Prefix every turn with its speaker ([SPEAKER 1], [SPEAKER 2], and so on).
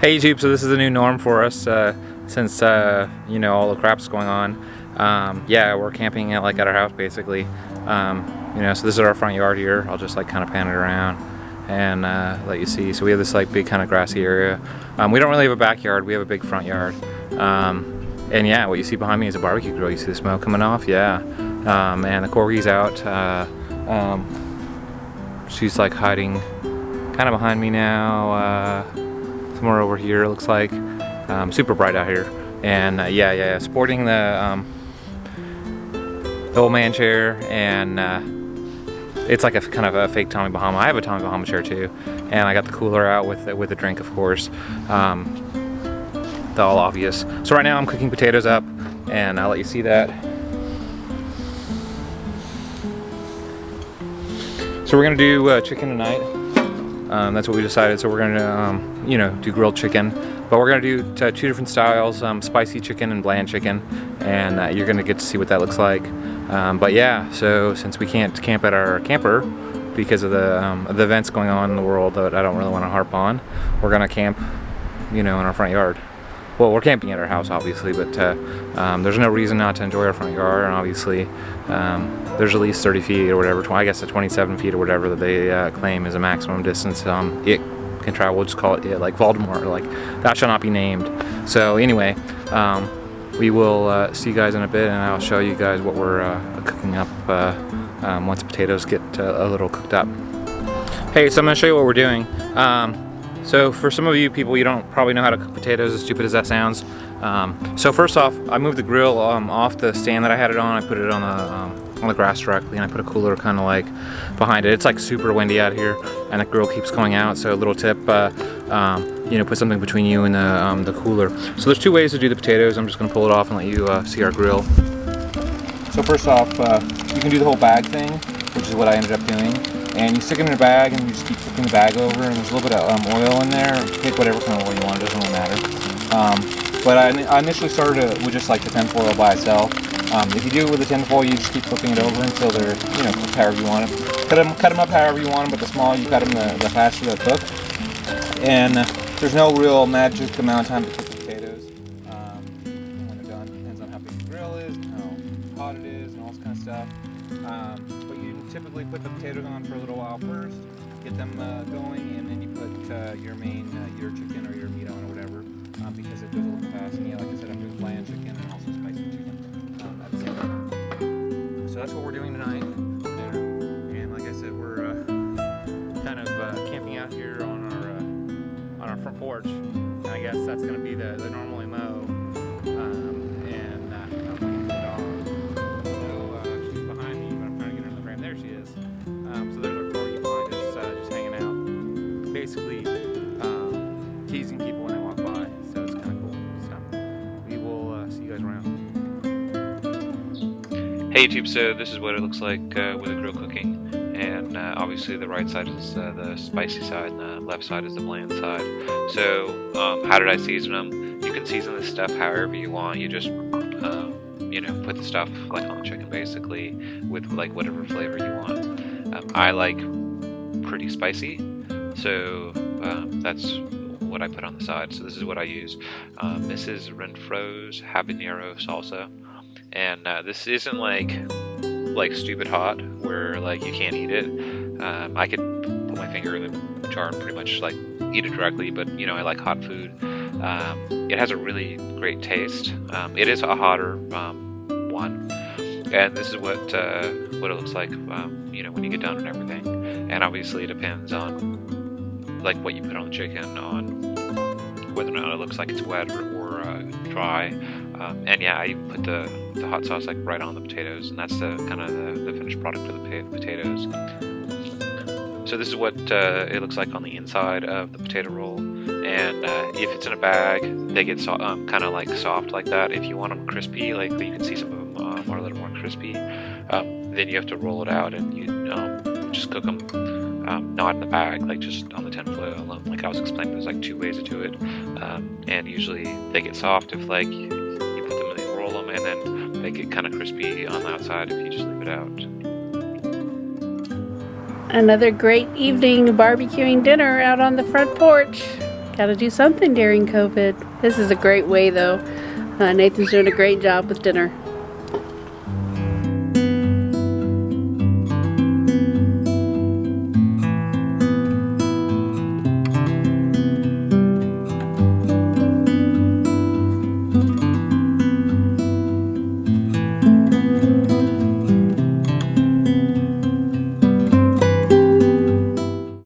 [SPEAKER 1] Hey YouTube, so this is a new norm for us since you know, all the crap's going on. Yeah, we're camping at our house basically. You know, so this is our front yard here. I'll just kind of pan it around and let you see. So we have this big kind of grassy area. We don't really have a backyard, we have a big front yard. And yeah, what you see behind me is a barbecue grill. You see the smoke coming off? Yeah. And the Corgi's out. She's hiding kind of behind me now. Somewhere over here, it looks like. Super bright out here. And yeah, sporting the old man chair, and it's like a kind of a fake Tommy Bahama. I have a Tommy Bahama chair too, and I got the cooler out with the drink, of course. The all obvious. So right now I'm cooking potatoes up, and I'll let you see that. So we're gonna do chicken tonight. That's what we decided. So we're gonna, you know, do grilled chicken, but we're gonna do two different styles: spicy chicken and bland chicken, and you're gonna get to see what that looks like. But yeah, so since we can't camp at our camper because of the events going on in the world that I don't really want to harp on, we're gonna camp, you know, in our front yard. Well, we're camping at our house, obviously, but there's no reason not to enjoy our front yard. And obviously, there's at least 30 feet or whatever, I guess 27 feet or whatever that they claim is a maximum distance it can travel. We'll just call it it, like Voldemort, that shall not be named. So anyway, we will see you guys in a bit, and I'll show you guys what we're cooking up once the potatoes get a little cooked up. Hey, so I'm gonna show you what we're doing. So for some of you people, you don't probably know how to cook potatoes, as stupid as that sounds. So first off, I moved the grill off the stand that I had it on. I put it on the grass directly, and I put a cooler kind of behind it. It's super windy out here, and the grill keeps going out. So a little tip, you know, put something between you and the cooler. So there's two ways to do the potatoes. I'm just gonna pull it off and let you see our grill. So first off, you can do the whole bag thing, which is what I ended up doing. And you stick it in a bag, and you just keep flipping the bag over, and there's a little bit of oil in there. Pick whatever kind of oil you want, it doesn't really matter. But I initially started with just the tinfoil by itself. If you do it with the tinfoil, you just keep flipping it over until they're, you know, cooked however you want them. Cut them up however you want them, but the smaller you cut them, the faster they'll cook. And there's no real magic amount of time to cook the potatoes. When they're done, depends on how big the grill is, and how hot it is, and all this kind of stuff. But you typically put the potatoes on for a little while first, get them going, and then you put your main your chicken or your meat on or whatever, because it goes a little fast. And yeah, like I said, I'm doing bland chicken and also spicy chicken at the same time. So that's what we're doing tonight for dinner. And like I said, we're kind of camping out here on our front porch. And I guess that's going to be the normally mow. And I'm looking for the dog. So she's behind me, but I'm trying to get her in the frame. There she is. So there's our Corgi behind us, just hanging out, basically teasing people when they walk by. So it's kind of cool. So we will see you guys around. Hey YouTube, so this is what it looks like with the grill cooking. And obviously the right side is the spicy side, and the left side is the bland side. So how did I season them? You can season this stuff however you want. You just you know, put the stuff on the chicken basically with whatever flavor you want. I like pretty spicy, so that's what I put on the side. So this is what I use. This is Renfro's habanero salsa, and this isn't like stupid hot where you can't eat it. I could put my finger in the jar and pretty much eat it directly, but you know, I like hot food. It has a really great taste. It is a hotter one, and this is what it looks like, you know, when you get done and everything. And obviously it depends on what you put on the chicken, on whether or not it looks like it's wet or dry. And yeah, I even put the hot sauce right on the potatoes, and that's the kind of the finished product of the potatoes. So this is what it looks like on the inside of the potato roll. And if it's in a bag, they get kind of soft like that. If you want them crispy, you can see some of them are a little more crispy, then you have to roll it out, and you just cook them not in the bag, just on the tinfoil. Like I was explaining, there's two ways to do it, and usually they get soft if you put them in, you roll them, and then they get kind of crispy on the outside if you just leave it out.
[SPEAKER 2] Another great evening barbecuing dinner out on the front porch. Gotta do something during COVID. This is a great way though. Nathan's doing a great job with dinner.